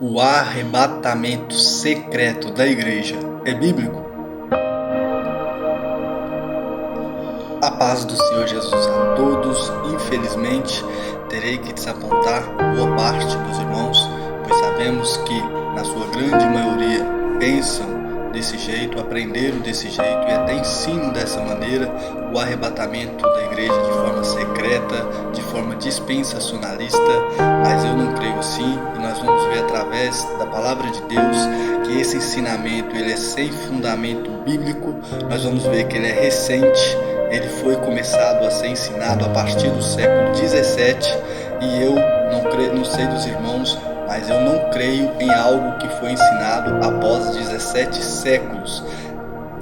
O arrebatamento secreto da igreja é bíblico? A paz do Senhor Jesus a todos. Infelizmente, terei que desapontar boa parte dos irmãos, pois sabemos que, na sua grande maioria, pensam desse jeito, aprenderam desse jeito e até ensinam dessa maneira o arrebatamento da igreja de forma secreta, de forma dispensacionalista, mas eu não creio assim, e nós vamos ver através da palavra de Deus que esse ensinamento ele é sem fundamento bíblico. Nós vamos ver que ele é recente, ele foi começado a ser ensinado a partir do século 17 e eu não sei dos irmãos, mas eu não creio em algo que foi ensinado após 17 séculos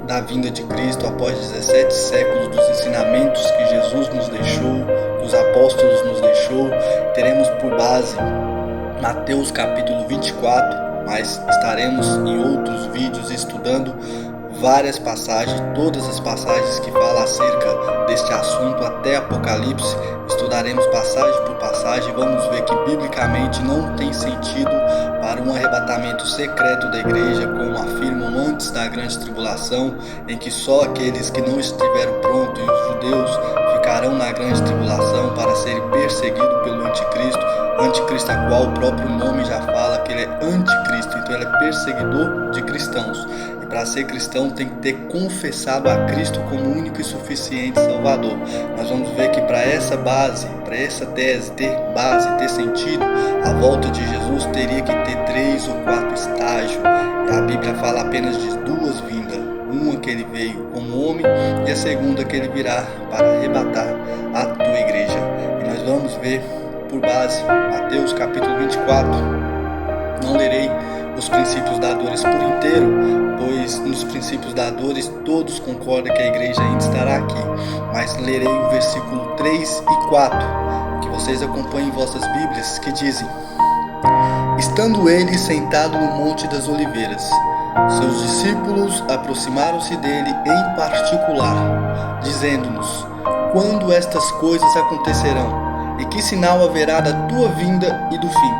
da vinda de Cristo, após 17 séculos dos ensinamentos que Jesus nos deixou, que os apóstolos nos deixou. Teremos por base Mateus capítulo 24, mas estaremos em outros vídeos estudando várias passagens, todas as passagens que falam acerca deste assunto até Apocalipse. Estudaremos passagem por passagem, vamos ver que biblicamente não tem sentido para um arrebatamento secreto da igreja, como afirmam antes da grande tribulação, em que só aqueles que não estiveram prontos e os judeus ficarão na grande tribulação para serem perseguidos pelo anticristo, a qual o próprio nome já fala que ele é anticristo, então ele é perseguidor de cristãos. E para ser cristão tem que ter confessado a Cristo como único e suficiente Salvador. Nós vamos ver que para essa base, para essa tese ter base, ter sentido, a volta de Jesus teria que ter 3 ou 4 estágios. E a Bíblia fala apenas de 2 vindas. Uma que ele veio como homem e a segunda que ele virá para arrebatar a tua igreja. E nós vamos ver por base Mateus capítulo 24. Não lerei os princípios dadores por inteiro, pois nos princípios dadores todos concordam que a igreja ainda estará aqui, mas lerei o versículo 3 e 4, que vocês acompanhem em vossas Bíblias, que dizem: Estando ele sentado no Monte das Oliveiras, seus discípulos aproximaram-se dele em particular, dizendo-nos: Quando estas coisas acontecerão? E que sinal haverá da tua vinda e do fim?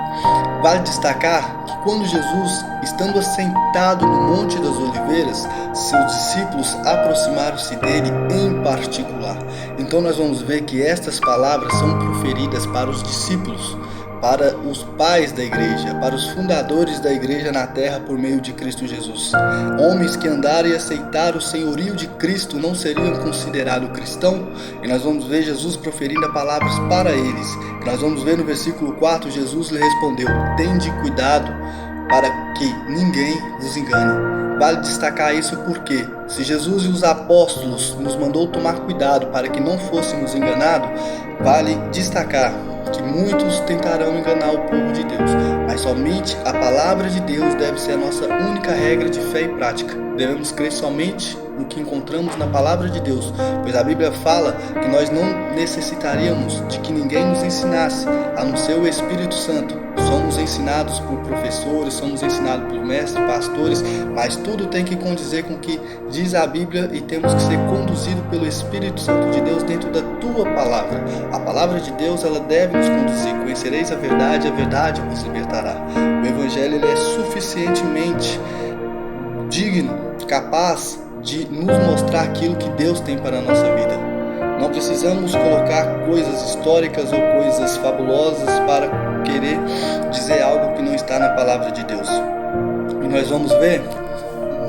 Vale destacar que quando Jesus, estando assentado no Monte das Oliveiras, seus discípulos aproximaram-se dele em particular. Então nós vamos ver que estas palavras são proferidas para os discípulos, para os pais da igreja, para os fundadores da igreja na terra por meio de Cristo Jesus. Homens que andaram e aceitaram o senhorio de Cristo não seriam considerados cristãos, e nós vamos ver Jesus proferindo palavras para eles. E nós vamos ver no versículo 4, Jesus lhe respondeu: Tende cuidado para que ninguém vos engane. Vale destacar isso porque, se Jesus e os apóstolos nos mandou tomar cuidado para que não fôssemos enganados, vale destacar que muitos tentarão enganar o povo de Deus, mas somente a palavra de Deus deve ser a nossa única regra de fé e prática. Devemos crer somente no que encontramos na palavra de Deus, pois a Bíblia fala que nós não necessitaríamos de que ninguém nos ensinasse, a não ser o Espírito Santo. Somos ensinados por professores, somos ensinados por mestres, pastores, mas tudo tem que condizer com o que diz a Bíblia e temos que ser conduzidos pelo Espírito Santo de Deus dentro da tua palavra. A palavra de Deus, ela deve nos conduzir. Conhecereis a verdade vos libertará. O Evangelho ele é suficientemente digno, capaz de nos mostrar aquilo que Deus tem para a nossa vida. Não precisamos colocar coisas históricas ou coisas fabulosas para querer dizer algo que não está na palavra de Deus. E nós vamos ver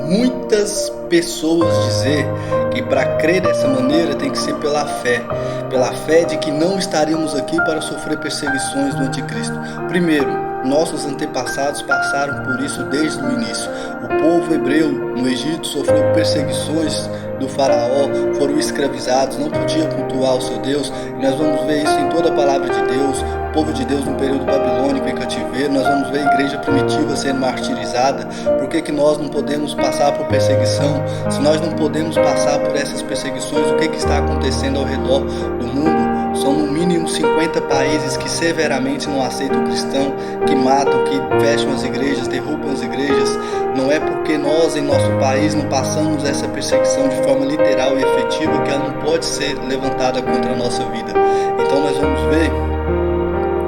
muitas pessoas dizer que para crer dessa maneira tem que ser pela fé de que não estaremos aqui para sofrer perseguições do anticristo. Primeiro, nossos antepassados passaram por isso desde o início. O povo hebreu no Egito sofreu perseguições do faraó, foram escravizados, não podia cultuar o seu Deus, e nós vamos ver isso em toda a palavra de Deus. O povo de Deus no período babilônico em cativeiro, nós vamos ver a igreja primitiva sendo martirizada. Por que nós não podemos passar por perseguição? Se nós não podemos passar por essas perseguições, o que está acontecendo ao redor do mundo? São no mínimo 50 países que severamente não aceitam o cristão, que matam, que fecham as igrejas, derrubam as igrejas. Não é porque nós em nosso país não passamos essa perseguição de forma literal e efetiva que ela não pode ser levantada contra a nossa vida. Então nós vamos ver,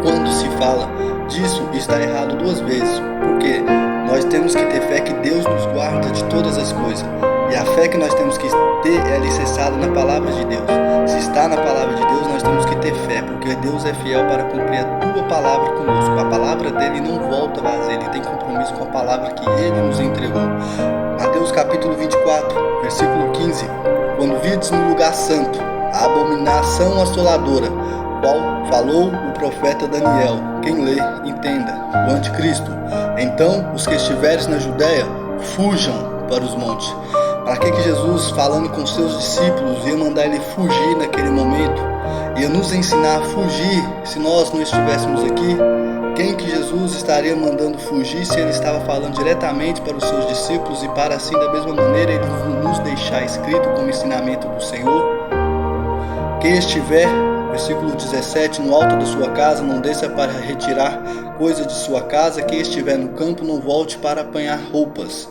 quando se fala disso está errado duas vezes, porque nós temos que ter fé que Deus nos guarda de todas as coisas, e a fé que nós temos que ter é alicerçada na palavra de Deus. Se está na palavra de Deus, nós temos que ter fé, porque Deus é fiel para cumprir a tua palavra conosco. A palavra dele não volta vazia, ele tem compromisso com a palavra que ele nos entregou. Mateus capítulo 24, versículo 15: quando vides no lugar santo a abominação assoladora, qual falou o profeta Daniel, quem lê, entenda, o anticristo, então os que estiveres na Judéia, fujam para os montes. Para que Jesus, falando com seus discípulos, ia mandar ele fugir naquele momento? Ia nos ensinar a fugir se nós não estivéssemos aqui? Quem que Jesus estaria mandando fugir se ele estava falando diretamente para os seus discípulos e para assim, da mesma maneira, ele nos deixar escrito como ensinamento do Senhor? Quem estiver, versículo 17, no alto da sua casa, não desça para retirar coisa de sua casa. Quem estiver no campo, não volte para apanhar roupas.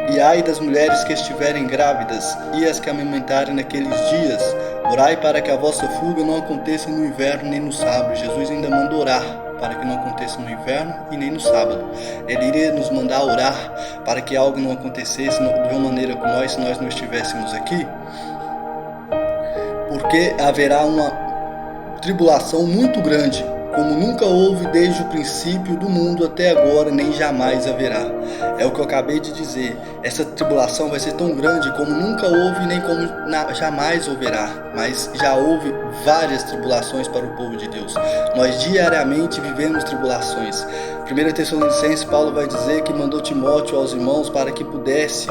E ai das mulheres que estiverem grávidas e as que amamentarem naqueles dias. Orai para que a vossa fuga não aconteça no inverno nem no sábado. Jesus ainda manda orar para que não aconteça no inverno e nem no sábado. Ele iria nos mandar orar para que algo não acontecesse de uma maneira com nós se nós não estivéssemos aqui. Porque haverá uma tribulação muito grande, como nunca houve desde o princípio do mundo até agora, nem jamais haverá. É o que eu acabei de dizer. Essa tribulação vai ser tão grande como nunca houve, nem como jamais haverá. Mas já houve várias tribulações para o povo de Deus. Nós diariamente vivemos tribulações. 1 Tessalonicenses, Paulo vai dizer que mandou Timóteo aos irmãos para que pudesse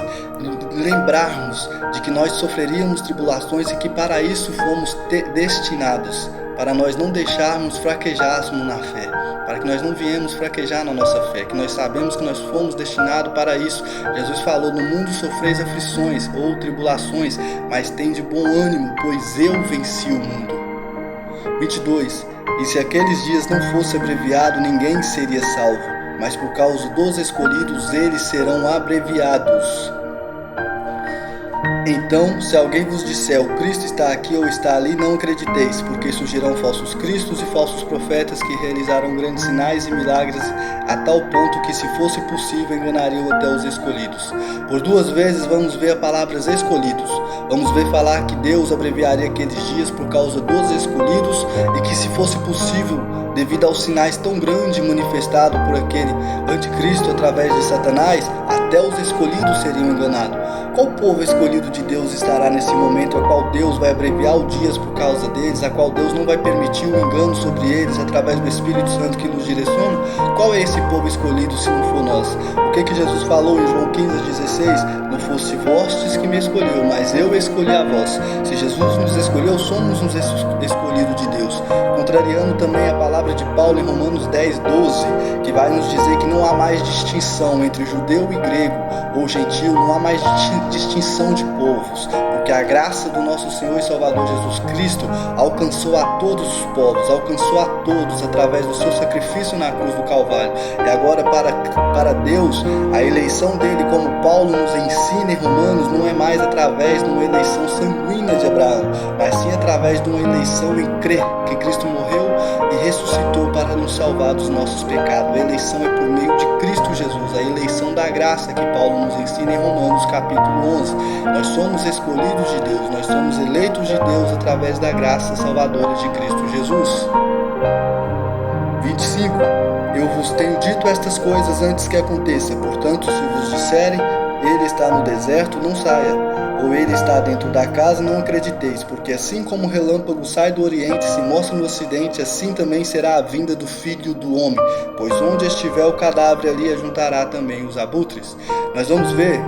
lembrarmos de que nós sofreríamos tribulações e que para isso fomos destinados, para nós não deixarmos fraquejarmos na fé, para que nós não viemos fraquejar na nossa fé, que nós sabemos que nós fomos destinados para isso. Jesus falou: no mundo sofreis aflições ou tribulações, mas tende bom ânimo, pois eu venci o mundo. 22. E se aqueles dias não fosse abreviado, ninguém seria salvo, mas por causa dos escolhidos, eles serão abreviados. Então, se alguém vos disser: o Cristo está aqui ou está ali, não acrediteis, porque surgirão falsos cristos e falsos profetas que realizarão grandes sinais e milagres, a tal ponto que, se fosse possível, enganariam até os escolhidos. Por duas vezes vamos ver a palavra escolhidos. Vamos ver falar que Deus abreviaria aqueles dias por causa dos escolhidos e que, se fosse possível, devido aos sinais tão grandes manifestados por aquele anticristo através de Satanás, até os escolhidos seriam enganados. Qual povo escolhido de Deus estará nesse momento, a qual Deus vai abreviar os dias por causa deles, a qual Deus não vai permitir o engano sobre eles através do Espírito Santo que nos direciona? Qual é esse povo escolhido se não for nós? O que Jesus falou em João 15:16? Não fosse vós que me escolheu, mas eu escolhi a vós. Se Jesus nos escolheu, somos os escolhidos de Deus. Contrariando também a palavra de Paulo em Romanos 10:12, que vai nos dizer que não há mais distinção entre judeu e grego ou gentil, não há mais distinção de povos, porque a graça do nosso Senhor e Salvador Jesus Cristo alcançou a todos os povos, alcançou a todos através do seu sacrifício na cruz do Calvário. E agora para Deus, a eleição dele, como Paulo nos ensina em Romanos, não é mais através de uma eleição sanguínea de Abraão, mas sim através de uma eleição em crer que Cristo morreu e ressuscitou para nos salvar dos nossos pecados. A eleição é por meio de Cristo Jesus, a eleição da graça que Paulo nos ensina em Romanos capítulo 11. Nós somos escolhidos de Deus, nós somos eleitos de Deus através da graça salvadora de Cristo Jesus. 25. Eu vos tenho dito estas coisas antes que aconteça, portanto, se vos disserem: ele está no deserto, não saia, ou ele está dentro da casa, não acrediteis, porque assim como o relâmpago sai do oriente e se mostra no ocidente, assim também será a vinda do Filho do Homem, pois onde estiver o cadáver, ali ajuntará também os abutres. Nós vamos ver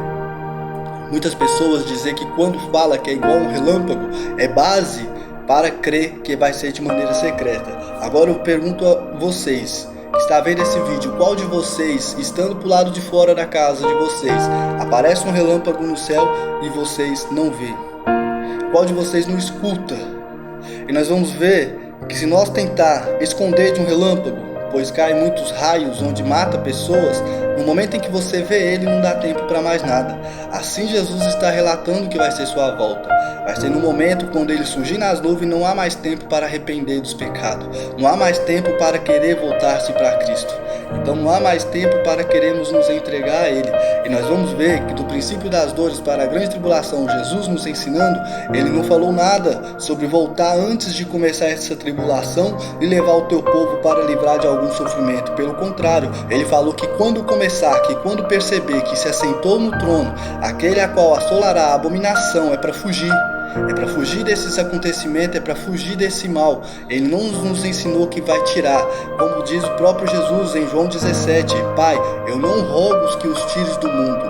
muitas pessoas dizer que quando fala que é igual um relâmpago, é base para crer que vai ser de maneira secreta. Agora eu pergunto a vocês que está vendo esse vídeo: qual de vocês, estando para o lado de fora da casa de vocês, aparece um relâmpago no céu e vocês não veem? Qual de vocês não escuta? E nós vamos ver que se nós tentar esconder de um relâmpago, pois caem muitos raios onde mata pessoas, no momento em que você vê ele não dá tempo para mais nada. Assim Jesus está relatando que vai ser sua volta. Vai ser no momento quando ele surgir nas nuvens, não há mais tempo para arrepender dos pecados. Não há mais tempo para querer voltar-se para Cristo. Então não há mais tempo para querermos nos entregar a Ele. E nós vamos ver que do princípio das dores para a grande tribulação, Jesus nos ensinando, Ele não falou nada sobre voltar antes de começar essa tribulação e levar o teu povo para livrar de algum sofrimento. Pelo contrário, Ele falou que quando começar, que quando perceber que se assentou no trono, aquele a qual assolará a abominação, é para fugir. É para fugir desses acontecimentos, é para fugir desse mal. Ele não nos ensinou que vai tirar. Como diz o próprio Jesus em João 17: Pai, eu não rogo os que os tires do mundo,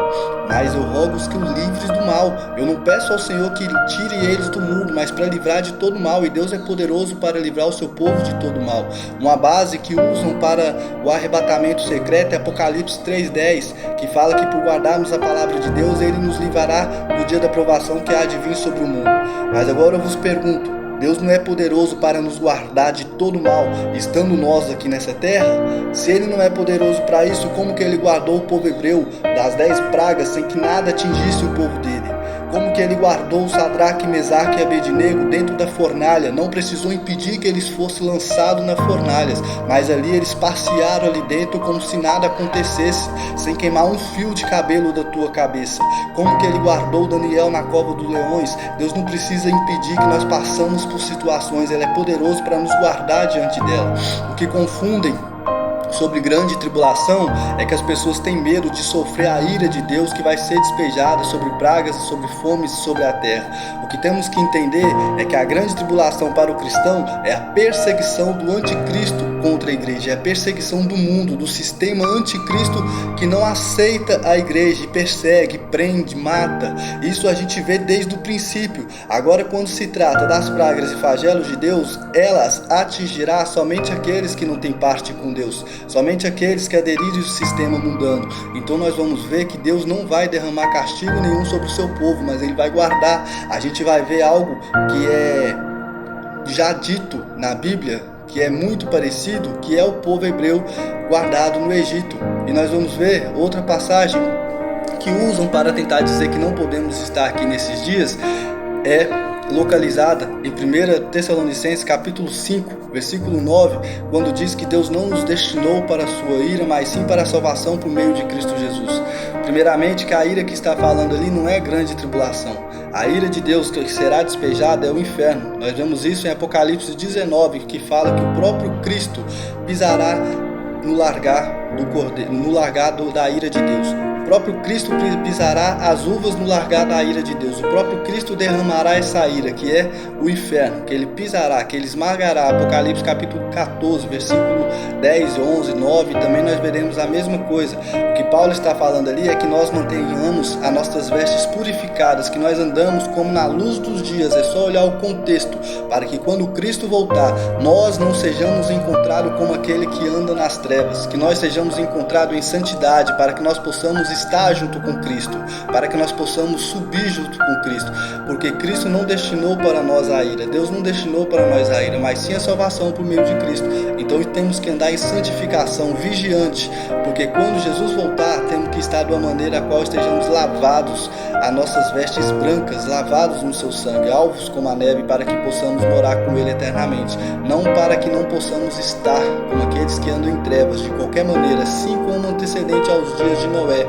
mas eu rogo os que os livres do mal. Eu não peço ao Senhor que tire eles do mundo, mas para livrar de todo mal. E Deus é poderoso para livrar o seu povo de todo mal. Uma base que usam para o arrebatamento secreto é Apocalipse 3:10, que fala que por guardarmos a palavra de Deus, Ele nos livrará no dia da provação que há de vir sobre o mundo. Mas agora eu vos pergunto, Deus não é poderoso para nos guardar de todo mal, estando nós aqui nessa terra? Se Ele não é poderoso para isso, como que Ele guardou o povo hebreu das 10 pragas sem que nada atingisse o povo dele? Como que Ele guardou Sadraque, Mesaque e Abednego dentro da fornalha? Não precisou impedir que eles fossem lançados nas fornalhas, mas ali eles passearam ali dentro como se nada acontecesse, sem queimar um fio de cabelo da tua cabeça. Como que Ele guardou Daniel na cova dos leões? Deus não precisa impedir que nós passamos por situações, Ele é poderoso para nos guardar diante dela. O que confundem sobre grande tribulação é que as pessoas têm medo de sofrer a ira de Deus que vai ser despejada sobre pragas, sobre fomes sobre a terra. O que temos que entender é que a grande tribulação para o cristão é a perseguição do anticristo contra a igreja, é a perseguição do mundo, do sistema anticristo que não aceita a igreja e persegue, prende, mata. Isso a gente vê desde o princípio. Agora, quando se trata das pragas e flagelos de Deus, elas atingirá somente aqueles que não têm parte com Deus, somente aqueles que aderirem ao sistema mundano. Então nós vamos ver que Deus não vai derramar castigo nenhum sobre o seu povo, mas Ele vai guardar. A gente vai ver algo que é já dito na Bíblia, que é muito parecido, que é o povo hebreu guardado no Egito. E nós vamos ver outra passagem que usam para tentar dizer que não podemos estar aqui nesses dias, é localizada em 1 Tessalonicenses capítulo 5, versículo 9, quando diz que Deus não nos destinou para a sua ira, mas sim para a salvação por meio de Cristo Jesus. Primeiramente, que a ira que está falando ali não é grande tribulação. A ira de Deus que será despejada é o inferno. Nós vemos isso em Apocalipse 19, que fala que o próprio Cristo pisará no largar da ira de Deus. O próprio Cristo pisará as uvas no largar da ira de Deus. O próprio Cristo derramará essa ira, que é o inferno, que Ele pisará, que Ele esmagará. Apocalipse capítulo 14, versículo 10, 11, 9, também nós veremos a mesma coisa. O que Paulo está falando ali é que nós mantenhamos as nossas vestes purificadas, que nós andamos como na luz dos dias. É só olhar o contexto, para que quando Cristo voltar, nós não sejamos encontrados como aquele que anda nas trevas, que nós sejamos encontrados em santidade, para que nós possamos estar junto com Cristo, para que nós possamos subir junto com Cristo, porque Cristo não destinou para nós a ira, Deus não destinou para nós a ira, mas sim a salvação por meio de Cristo. Então temos que andar em santificação, vigiante, porque quando Jesus voltar, temos que estar de uma maneira a qual estejamos lavados, as nossas vestes brancas, lavados no seu sangue, alvos como a neve, para que possamos morar com Ele eternamente, não para que não possamos estar como aqueles que andam em trevas, de qualquer maneira, assim como antecedente aos dias de Noé,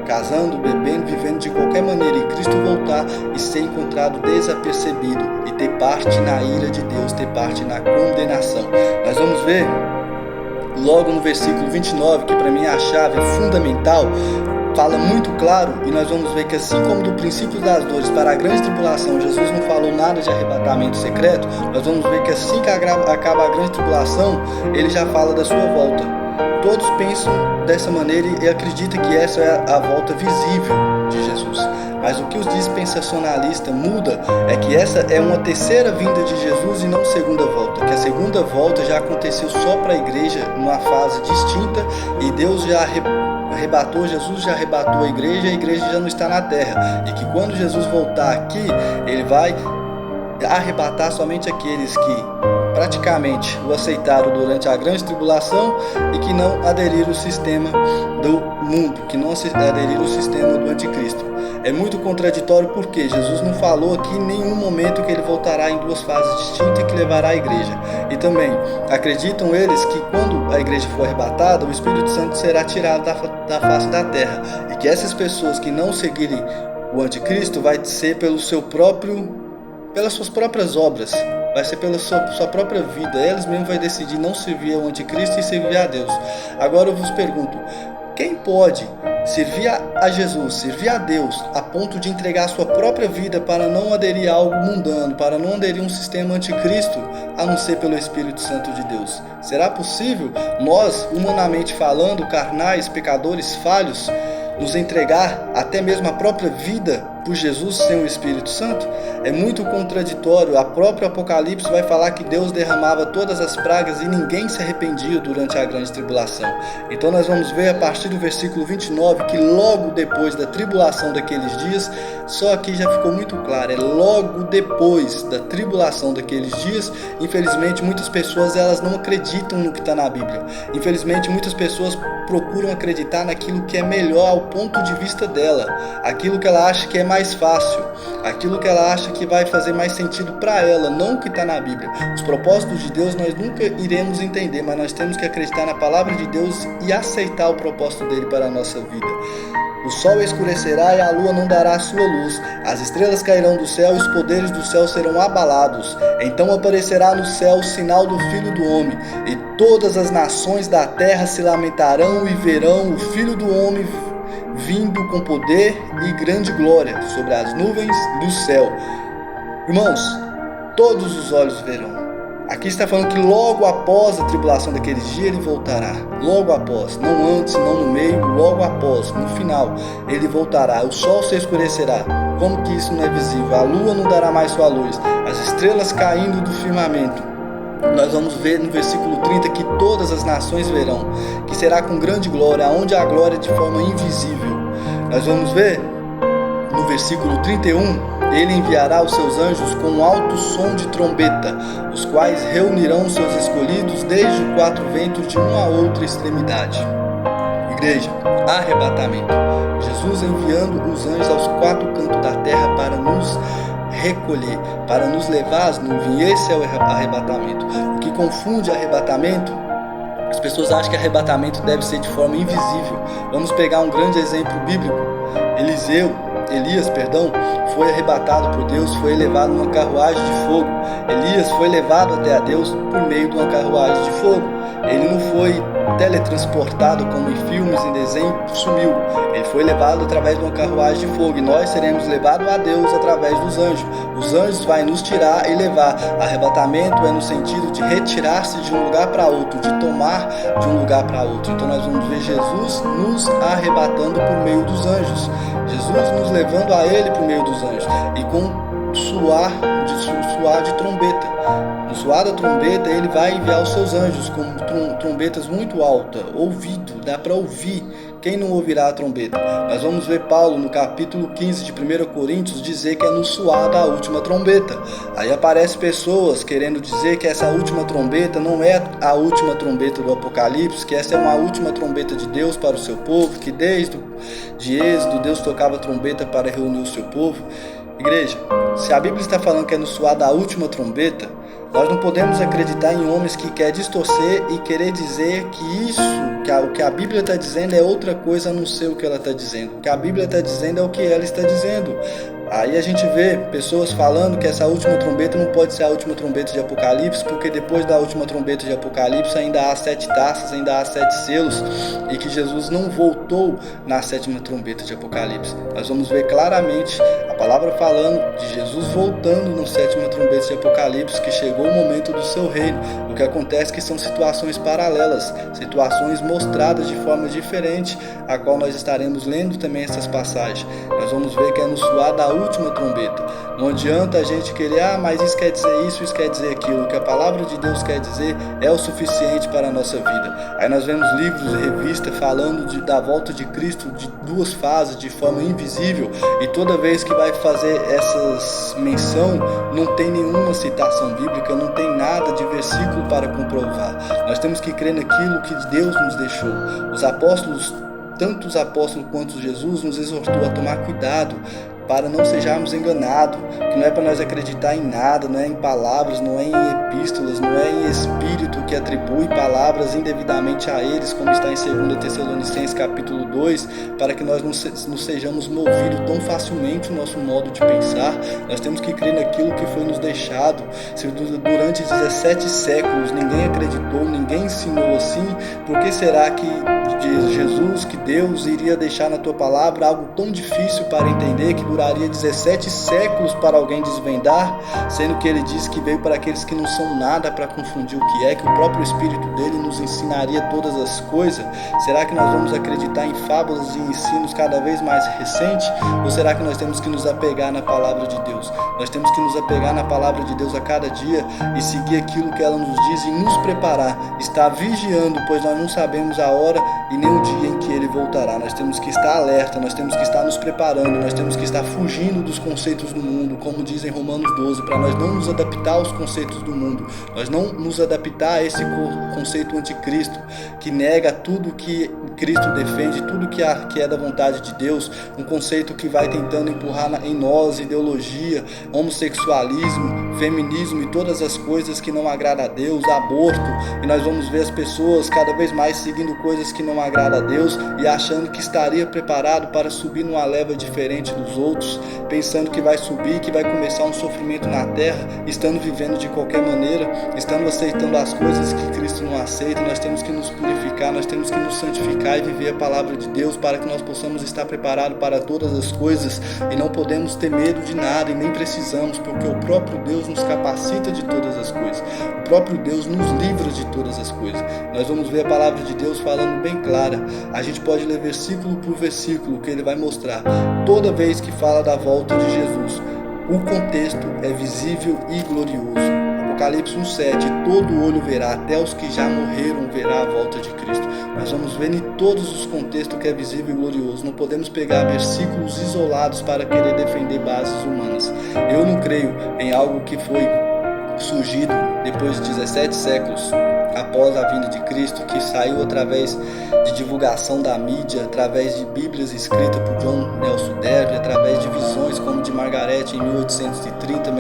casando, bebendo, vivendo de qualquer maneira, e Cristo voltar e ser encontrado desapercebido e ter parte na ira de Deus, ter parte na condenação. Nós vamos ver logo no versículo 29, que para mim é a chave fundamental, fala muito claro, e nós vamos ver que assim como do princípio das dores para a grande tribulação, Jesus não falou nada de arrebatamento secreto, nós vamos ver que assim que acaba a grande tribulação, Ele já fala da sua volta. Todos pensam dessa maneira e acreditam que essa é a volta visível de Jesus. Mas o que os dispensacionalistas mudam é que essa é uma terceira vinda de Jesus e não segunda volta. Que a segunda volta já aconteceu só para a igreja, numa fase distinta, e Deus já arrebatou, Jesus já arrebatou a igreja já não está na terra. E que quando Jesus voltar aqui, Ele vai arrebatar somente aqueles que praticamente o aceitaram durante a grande tribulação e que não aderiram ao sistema do mundo, que não aderiram ao sistema do anticristo. É muito contraditório porque Jesus não falou aqui em nenhum momento que ele voltará em duas fases distintas e que levará a igreja. E também acreditam eles que quando a igreja for arrebatada, o Espírito Santo será tirado da face da terra e que essas pessoas que não seguirem o anticristo vai ser pelas suas próprias obras, vai ser pela sua própria vida. Eles mesmos vão decidir não servir ao anticristo e servir a Deus. Agora eu vos pergunto, quem pode servir a Jesus, servir a Deus, a ponto de entregar a sua própria vida para não aderir a algo mundano, para não aderir a um sistema anticristo, a não ser pelo Espírito Santo de Deus? Será possível nós, humanamente falando, carnais, pecadores, falhos, nos entregar até mesmo a própria vida por Jesus sem o Espírito Santo? É muito contraditório. A própria Apocalipse vai falar que Deus derramava todas as pragas e ninguém se arrependia durante a grande tribulação. Então nós vamos ver a partir do versículo 29 que logo depois da tribulação daqueles dias, só aqui já ficou muito claro, é logo depois da tribulação daqueles dias. Infelizmente muitas pessoas elas não acreditam no que está na Bíblia. Infelizmente muitas pessoas procuram acreditar naquilo que é melhor ao ponto de vista dela, aquilo que ela acha que é mais fácil, aquilo que ela acha que vai fazer mais sentido para ela, não o que está na Bíblia. Os propósitos de Deus nós nunca iremos entender, mas nós temos que acreditar na palavra de Deus e aceitar o propósito dele para a nossa vida. O sol escurecerá e a lua não dará a sua luz, as estrelas cairão do céu e os poderes do céu serão abalados. Então aparecerá no céu o sinal do Filho do Homem, e todas as nações da terra se lamentarão e verão o Filho do Homem vindo com poder e grande glória sobre as nuvens do céu. Irmãos, todos os olhos verão. Aqui está falando que logo após a tribulação daqueles dias ele voltará. Logo após, não antes, não no meio, logo após, no final, ele voltará. O sol se escurecerá. Como que isso não é visível? A lua não dará mais sua luz. As estrelas caindo do firmamento. Nós vamos ver no versículo 30 que todas as nações verão, que será com grande glória, onde a glória de forma invisível. Nós vamos ver no versículo 31, ele enviará os seus anjos com um alto som de trombeta, os quais reunirão os seus escolhidos desde os quatro ventos de uma a outra extremidade. Igreja, arrebatamento. Jesus enviando os anjos aos quatro cantos da terra para nos recolher, para nos levar às nuvens. Esse é o arrebatamento. O que confunde arrebatamento, as pessoas acham que arrebatamento deve ser de forma invisível. Vamos pegar um grande exemplo bíblico. Elias, foi arrebatado por Deus, foi levado numa carruagem de fogo. Elias foi levado até a Deus por meio de uma carruagem de fogo. Ele não foi teletransportado como em filmes, em desenho, sumiu. Ele foi levado através de uma carruagem de fogo e nós seremos levados a Deus através dos anjos. Os anjos vão nos tirar e levar. Arrebatamento é no sentido de retirar-se de um lugar para outro, de tomar de um lugar para outro. Então nós vamos ver Jesus nos arrebatando por meio dos anjos. Jesus nos levando a Ele por meio dos anjos e com suar de trombeta. No suar da trombeta ele vai enviar os seus anjos com trombetas muito altas, ouvido, dá para ouvir. Quem não ouvirá a trombeta? Nós vamos ver Paulo no capítulo 15 de 1 Coríntios dizer que é no suar da última trombeta. Aí aparecem pessoas querendo dizer que essa última trombeta não é a última trombeta do Apocalipse, que essa é uma última trombeta de Deus para o seu povo, que desde Êxodo Deus tocava trombeta para reunir o seu povo. Igreja, se a Bíblia está falando que é no suar da última trombeta, nós não podemos acreditar em homens que querem distorcer e querer dizer que o que a Bíblia está dizendo é outra coisa a não ser o que ela está dizendo. O que a Bíblia está dizendo é o que ela está dizendo. Aí a gente vê pessoas falando que essa última trombeta não pode ser a última trombeta de Apocalipse, porque depois da última trombeta de Apocalipse ainda há 7 taças, ainda há 7 selos, e que Jesus não voltou na 7ª trombeta de Apocalipse. Nós vamos ver claramente a palavra falando de Jesus voltando na 7ª trombeta de Apocalipse, que chegou o momento do seu reino. O que acontece é que são situações paralelas, situações mostradas de forma diferente, a qual nós estaremos lendo também essas passagens. Nós vamos ver que é no suar da última trombeta. Não adianta a gente querer, mas isso quer dizer isso quer dizer aquilo. O que a palavra de Deus quer dizer é o suficiente para a nossa vida. Aí nós vemos livros e revistas falando da volta de Cristo de 2 fases, de forma invisível, e toda vez que vai vai fazer essa menção, não tem nenhuma citação bíblica, não tem nada de versículo para comprovar. Nós temos que crer naquilo que Deus nos deixou. Os apóstolos, tanto os apóstolos quanto Jesus, nos exortou a tomar cuidado para não sejamos enganados, que não é para nós acreditar em nada, não é em palavras, não é em epístolas, não é em espírito que atribui palavras indevidamente a eles, como está em 2 Tessalonicenses capítulo 2, para que nós não sejamos movidos tão facilmente o nosso modo de pensar. Nós temos que crer naquilo que foi nos deixado. Se durante 17 séculos ninguém acreditou, ninguém ensinou assim, por que será que Jesus, que Deus iria deixar na tua palavra algo tão difícil para entender, que duraria 17 séculos para alguém desvendar, sendo que ele diz que veio para aqueles que não são nada para confundir o que é, que o próprio Espírito dele nos ensinaria todas as coisas? Será que nós vamos acreditar em fábulas e ensinos cada vez mais recentes? Ou será que nós temos que nos apegar na palavra de Deus? Nós temos que nos apegar na palavra de Deus a cada dia e seguir aquilo que ela nos diz e nos preparar, estar vigiando, pois nós não sabemos a hora e nem o dia em que ele voltará. Nós temos que estar alerta, nós temos que estar nos preparando, nós temos que estar fugindo dos conceitos do mundo, como diz em Romanos 12, para nós não nos adaptar aos conceitos do mundo, nós não nos adaptar a esse conceito anticristo, que nega tudo que Cristo defende, tudo que é da vontade de Deus, um conceito que vai tentando empurrar em nós ideologia, homossexualismo, feminismo e todas as coisas que não agradam a Deus, aborto, e nós vamos ver as pessoas cada vez mais seguindo coisas que não agradam a Deus e achando que estaria preparado para subir numa leva diferente dos outros, pensando que vai subir, que vai começar um sofrimento na terra, estando vivendo de qualquer maneira, estando aceitando as coisas que Cristo não aceita. Nós temos que nos purificar, nós temos que nos santificar e viver a palavra de Deus para que nós possamos estar preparados para todas as coisas, e não podemos ter medo de nada e nem precisamos, porque o próprio Deus nos capacita de todas as coisas, o próprio Deus nos livra de todas as coisas. Nós vamos ver a palavra de Deus falando bem clara. A gente pode ler versículo por versículo que ele vai mostrar. Toda vez que fala da volta de Jesus, o contexto é visível e glorioso. Apocalipse 1:7, todo olho verá, até os que já morreram verá a volta de Cristo. Nós vamos ver em todos os contextos que é visível e glorioso. Não podemos pegar versículos isolados para querer defender bases humanas. Eu não creio em algo que foi surgido depois de 17 séculos após a vinda de Cristo, que saiu através de divulgação da mídia, através de bíblias escritas por John Nelson Darby, através de visões como de Margaret em 1830,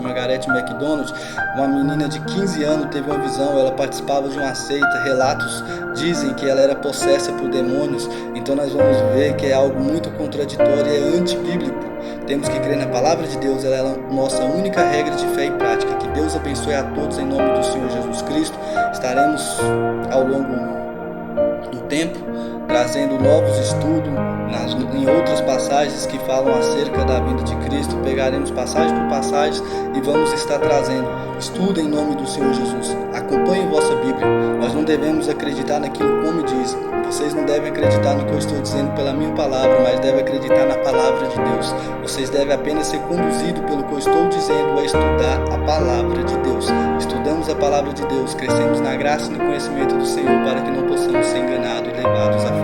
Margaret MacDonald, uma menina de 15 anos teve uma visão, ela participava de uma seita, relatos dizem que ela era possessa por demônios. Então nós vamos ver que é algo muito contraditório e é antibíblico. Temos que crer na palavra de Deus, ela é a nossa única regra de fé e prática. Que Deus abençoe a todos em nome do Senhor Jesus Cristo. Estaremos ao longo do tempo trazendo novos estudos em outras passagens que falam acerca da vinda de Cristo. Pegaremos passagem por passagem e vamos estar trazendo estudo em nome do Senhor Jesus. Acompanhe vossa Bíblia. Nós não devemos acreditar naquilo como diz. Vocês não devem acreditar no que eu estou dizendo pela minha palavra, mas devem acreditar na palavra de Deus. Vocês devem apenas ser conduzidos pelo que eu estou dizendo a estudar a palavra de Deus. Estudamos a palavra de Deus, crescemos na graça e no conhecimento do Senhor, para que não possamos ser enganados e levados a